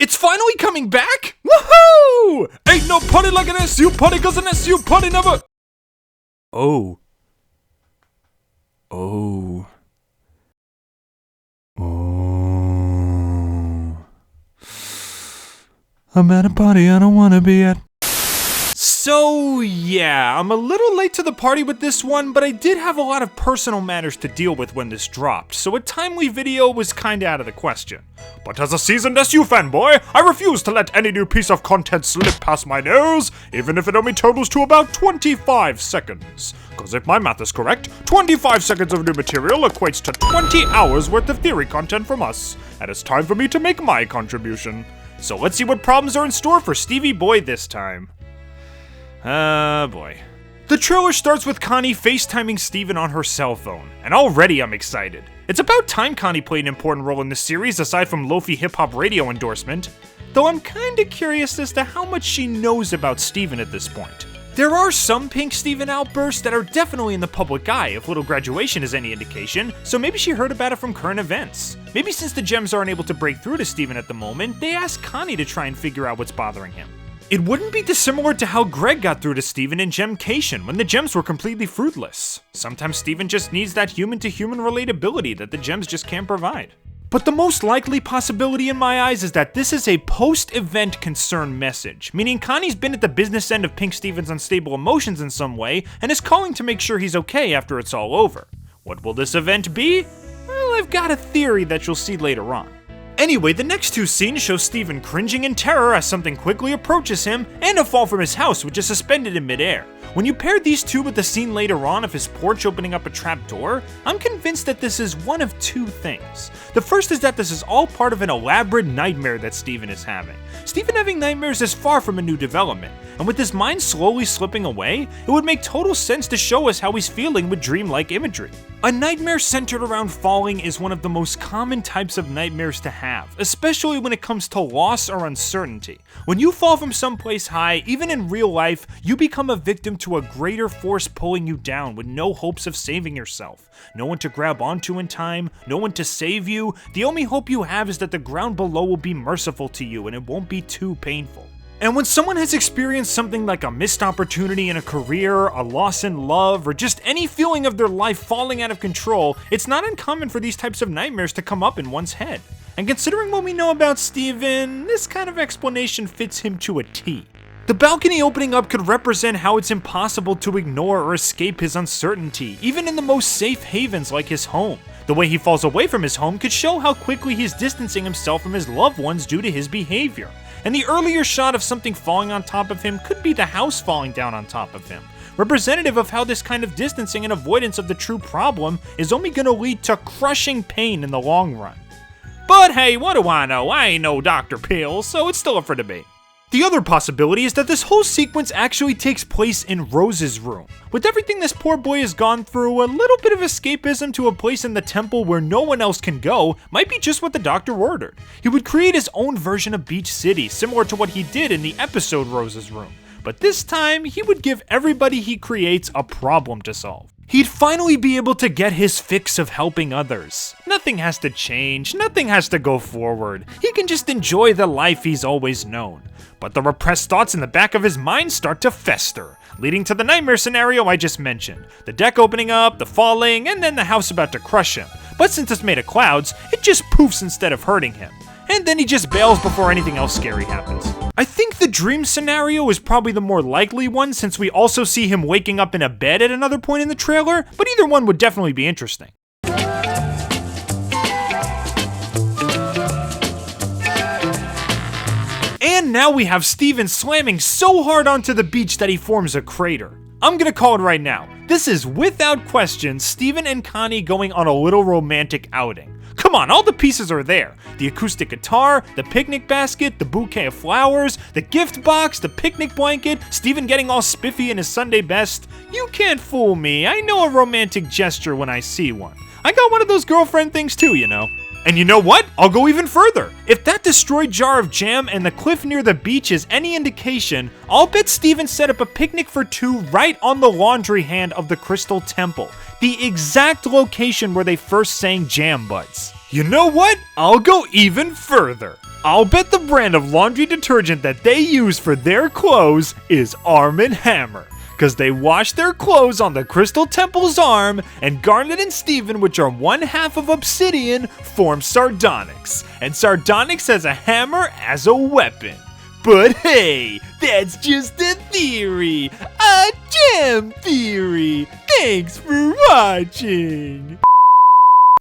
It's finally coming back? Woohoo! Ain't no party like an SU party, cause an SU party never... Oh. I'm at a party I don't wanna be at. So yeah, I'm a little late to the party with this one, but I did have a lot of personal matters to deal with when this dropped, so a timely video was kinda out of the question. But as a seasoned SU fanboy, I refuse to let any new piece of content slip past my nose, even if it only totals to about 25 seconds. Cause if my math is correct, 25 seconds of new material equates to 20 hours worth of theory content from us, and it's time for me to make my contribution. So let's see what problems are in store for Stevie Boy this time. Boy. The trailer starts with Connie FaceTiming Steven on her cell phone, and already I'm excited. It's about time Connie played an important role in the series aside from Lo-Fi hip-hop radio endorsement, though I'm kinda curious as to how much she knows about Steven at this point. There are some Pink Steven outbursts that are definitely in the public eye if Little Graduation is any indication, so maybe she heard about it from current events. Maybe since the gems aren't able to break through to Steven at the moment, they asked Connie to try and figure out what's bothering him. It wouldn't be dissimilar to how Greg got through to Steven in Gemcation when the gems were completely fruitless. Sometimes Steven just needs that human-to-human relatability that the gems just can't provide. But the most likely possibility in my eyes is that this is a post-event concern message, meaning Connie's been at the business end of Pink Steven's unstable emotions in some way and is calling to make sure he's okay after it's all over. What will this event be? Well, I've got a theory that you'll see later on. Anyway, the next two scenes show Steven cringing in terror as something quickly approaches him, and a fall from his house which is suspended in midair. When you pair these two with the scene later on of his porch opening up a trap door, I'm convinced that this is one of two things. The first is that this is all part of an elaborate nightmare that Steven is having. Steven having nightmares is far from a new development, and with his mind slowly slipping away, it would make total sense to show us how he's feeling with dreamlike imagery. A nightmare centered around falling is one of the most common types of nightmares to have, especially when it comes to loss or uncertainty. When you fall from someplace high, even in real life, you become a victim to a greater force pulling you down with no hopes of saving yourself. No one to grab onto in time, no one to save you. The only hope you have is that the ground below will be merciful to you and it won't be too painful. And when someone has experienced something like a missed opportunity in a career, a loss in love, or just any feeling of their life falling out of control, it's not uncommon for these types of nightmares to come up in one's head. And considering what we know about Steven, this kind of explanation fits him to a T. The balcony opening up could represent how it's impossible to ignore or escape his uncertainty, even in the most safe havens like his home. The way he falls away from his home could show how quickly he's distancing himself from his loved ones due to his behavior. And the earlier shot of something falling on top of him could be the house falling down on top of him, representative of how this kind of distancing and avoidance of the true problem is only going to lead to crushing pain in the long run. But hey, what do I know? I ain't no Dr. Pill, so it's still up for debate. The other possibility is that this whole sequence actually takes place in Rose's room. With everything this poor boy has gone through, a little bit of escapism to a place in the temple where no one else can go might be just what the doctor ordered. He would create his own version of Beach City, similar to what he did in the episode Rose's Room. But this time, he would give everybody he creates a problem to solve. He'd finally be able to get his fix of helping others. Nothing has to change, nothing has to go forward. He can just enjoy the life he's always known. But the repressed thoughts in the back of his mind start to fester, leading to the nightmare scenario I just mentioned. The deck opening up, the falling, and then the house about to crush him. But since it's made of clouds, it just poofs instead of hurting him. And then he just bails before anything else scary happens. I think the dream scenario is probably the more likely one since we also see him waking up in a bed at another point in the trailer, but either one would definitely be interesting. And now we have Steven slamming so hard onto the beach that he forms a crater. I'm gonna call it right now. This is without question Steven and Connie going on a little romantic outing. Come on, all the pieces are there. The acoustic guitar, the picnic basket, the bouquet of flowers, the gift box, the picnic blanket, Steven getting all spiffy in his Sunday best. You can't fool me, I know a romantic gesture when I see one. I got one of those girlfriend things too, you know. And you know what? I'll go even further. If that destroyed jar of jam and the cliff near the beach is any indication, I'll bet Steven set up a picnic for two right on the laundry hand of the Crystal Temple, the exact location where they first sang Jam Buds. You know what? I'll go even further. I'll bet the brand of laundry detergent that they use for their clothes is Arm & Hammer, because they wash their clothes on the Crystal Temple's arm, and Garnet and Steven, which are one half of Obsidian, form Sardonyx, and Sardonyx has a hammer as a weapon. But hey, that's just a theory, a gem theory. Thanks for watching.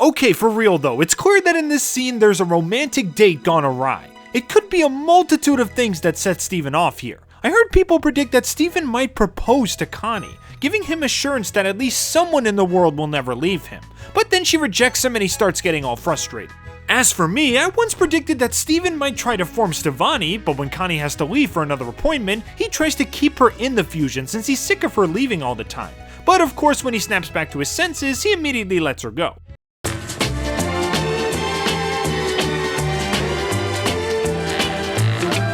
Okay, for real though, it's clear that in this scene there's a romantic date gone awry. It could be a multitude of things that set Steven off here. I heard people predict that Steven might propose to Connie, giving him assurance that at least someone in the world will never leave him. But then she rejects him and he starts getting all frustrated. As for me, I once predicted that Steven might try to form Stevonnie, but when Connie has to leave for another appointment, he tries to keep her in the fusion since he's sick of her leaving all the time. But of course, when he snaps back to his senses, he immediately lets her go.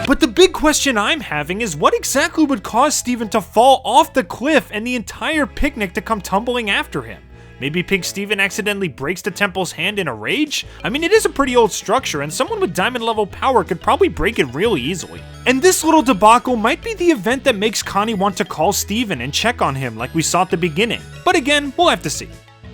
But the big question I'm having is what exactly would cause Steven to fall off the cliff and the entire picnic to come tumbling after him? Maybe Pink Steven accidentally breaks the temple's hand in a rage? I mean, it is a pretty old structure, and someone with diamond level power could probably break it really easily. And this little debacle might be the event that makes Connie want to call Steven and check on him like we saw at the beginning. But again, we'll have to see.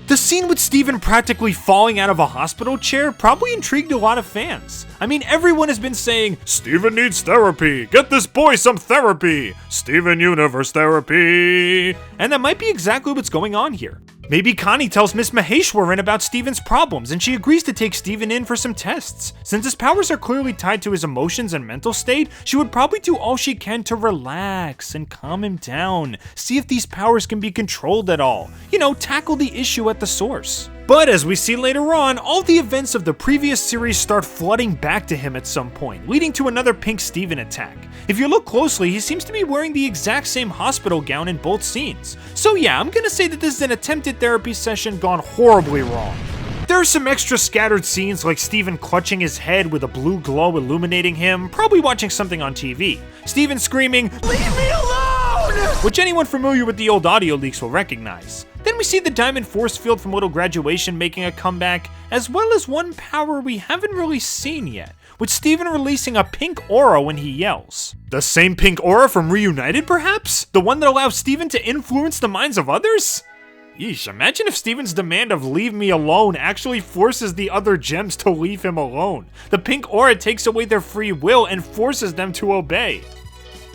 The scene with Steven practically falling out of a hospital chair probably intrigued a lot of fans. I mean, everyone has been saying, Steven needs therapy, get this boy some therapy, Steven Universe therapy. And that might be exactly what's going on here. Maybe Connie tells Miss Maheshwaran about Steven's problems and she agrees to take Steven in for some tests. Since his powers are clearly tied to his emotions and mental state, she would probably do all she can to relax and calm him down, see if these powers can be controlled at all. You know, tackle the issue at the source. But as we see later on, all the events of the previous series start flooding back to him at some point, leading to another Pink Steven attack. If you look closely, he seems to be wearing the exact same hospital gown in both scenes. So yeah, I'm gonna say that this is an attempted therapy session gone horribly wrong. There are some extra scattered scenes like Steven clutching his head with a blue glow illuminating him, probably watching something on TV. Steven screaming, "Leave me alone!" which anyone familiar with the old audio leaks will recognize. Then we see the Diamond Force Field from Little Graduation making a comeback, as well as one power we haven't really seen yet, with Steven releasing a pink aura when he yells. The same pink aura from Reunited, perhaps? The one that allows Steven to influence the minds of others? Yeesh, imagine if Steven's demand of leave me alone actually forces the other gems to leave him alone. The pink aura takes away their free will and forces them to obey.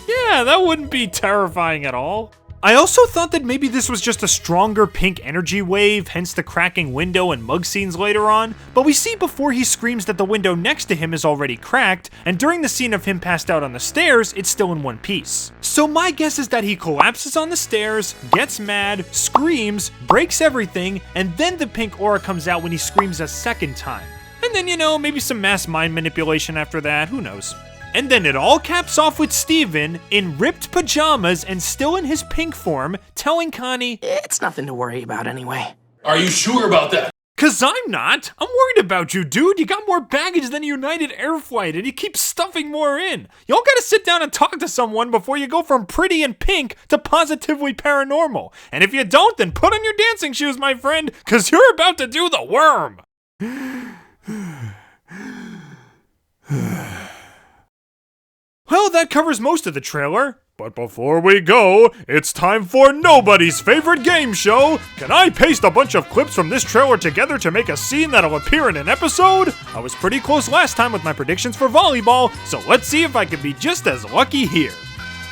Yeah, that wouldn't be terrifying at all. I also thought that maybe this was just a stronger pink energy wave, hence the cracking window and mug scenes later on, but we see before he screams that the window next to him is already cracked, and during the scene of him passed out on the stairs, it's still in one piece. So my guess is that he collapses on the stairs, gets mad, screams, breaks everything, and then the pink aura comes out when he screams a second time. And then, you know, maybe some mass mind manipulation after that, who knows. And then it all caps off with Steven in ripped pajamas and still in his pink form, telling Connie, "It's nothing to worry about anyway." Are you sure about that? "'Cause I'm not. I'm worried about you, dude. You got more baggage than a United Air Flight and you keep stuffing more in. Y'all gotta sit down and talk to someone before you go from pretty and pink to positively paranormal. And if you don't, then put on your dancing shoes, my friend, 'cause you're about to do the worm." Well, that covers most of the trailer. But before we go, it's time for nobody's favorite game show. Can I paste a bunch of clips from this trailer together to make a scene that'll appear in an episode? I was pretty close last time with my predictions for volleyball, so let's see if I can be just as lucky here.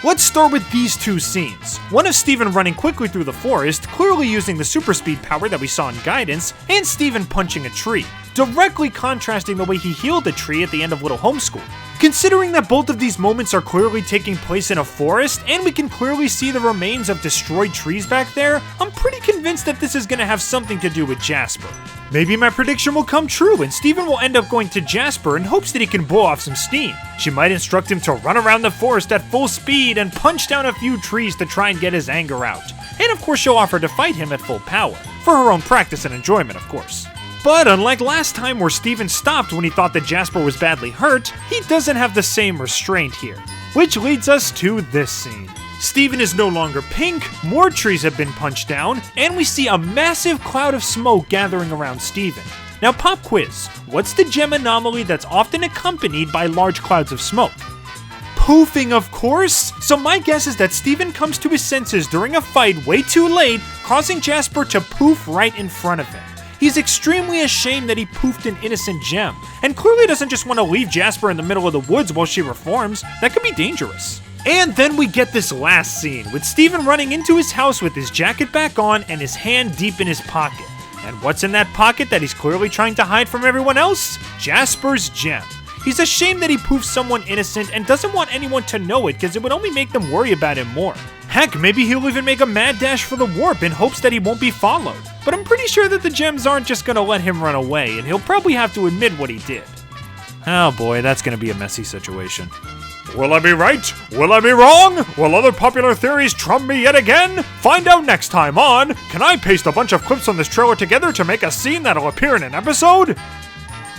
Let's start with these two scenes. One of Steven running quickly through the forest, clearly using the super speed power that we saw in Guidance, and Steven punching a tree, directly contrasting the way he healed the tree at the end of Little Homeschool. Considering that both of these moments are clearly taking place in a forest, and we can clearly see the remains of destroyed trees back there, I'm pretty convinced that this is gonna have something to do with Jasper. Maybe my prediction will come true and Steven will end up going to Jasper in hopes that he can blow off some steam. She might instruct him to run around the forest at full speed and punch down a few trees to try and get his anger out. And of course she'll offer to fight him at full power, for her own practice and enjoyment of course. But unlike last time where Steven stopped when he thought that Jasper was badly hurt, he doesn't have the same restraint here. Which leads us to this scene. Steven is no longer pink, more trees have been punched down, and we see a massive cloud of smoke gathering around Steven. Now pop quiz, what's the gem anomaly that's often accompanied by large clouds of smoke? Poofing, of course! So my guess is that Steven comes to his senses during a fight way too late, causing Jasper to poof right in front of him. He's extremely ashamed that he poofed an innocent gem, and clearly doesn't just want to leave Jasper in the middle of the woods while she reforms. That could be dangerous. And then we get this last scene, with Steven running into his house with his jacket back on and his hand deep in his pocket. And what's in that pocket that he's clearly trying to hide from everyone else? Jasper's gem. He's ashamed that he poofed someone innocent and doesn't want anyone to know it because it would only make them worry about him more. Heck, maybe he'll even make a mad dash for the warp in hopes that he won't be followed. But I'm pretty sure that the gems aren't just gonna let him run away, and he'll probably have to admit what he did. Oh boy, that's gonna be a messy situation. Will I be right? Will I be wrong? Will other popular theories trump me yet again? Find out next time on, can I paste a bunch of clips on this trailer together to make a scene that'll appear in an episode?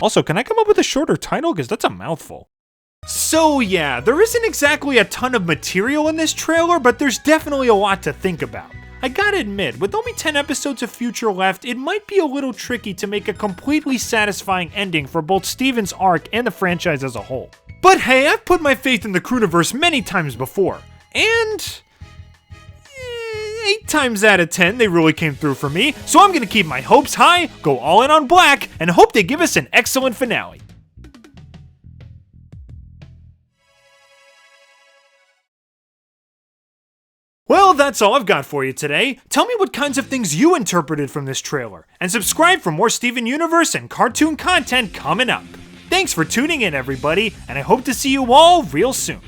Also, can I come up with a shorter title? Because that's a mouthful. So yeah, there isn't exactly a ton of material in this trailer, but there's definitely a lot to think about. I gotta admit, with only 10 episodes of Future left, it might be a little tricky to make a completely satisfying ending for both Steven's arc and the franchise as a whole. But hey, I've put my faith in the Crewniverse many times before, and 8 times out of 10, they really came through for me, so I'm gonna keep my hopes high, go all in on black, and hope they give us an excellent finale. Well, that's all I've got for you today. Tell me what kinds of things you interpreted from this trailer, and subscribe for more Steven Universe and cartoon content coming up. Thanks for tuning in, everybody, and I hope to see you all real soon.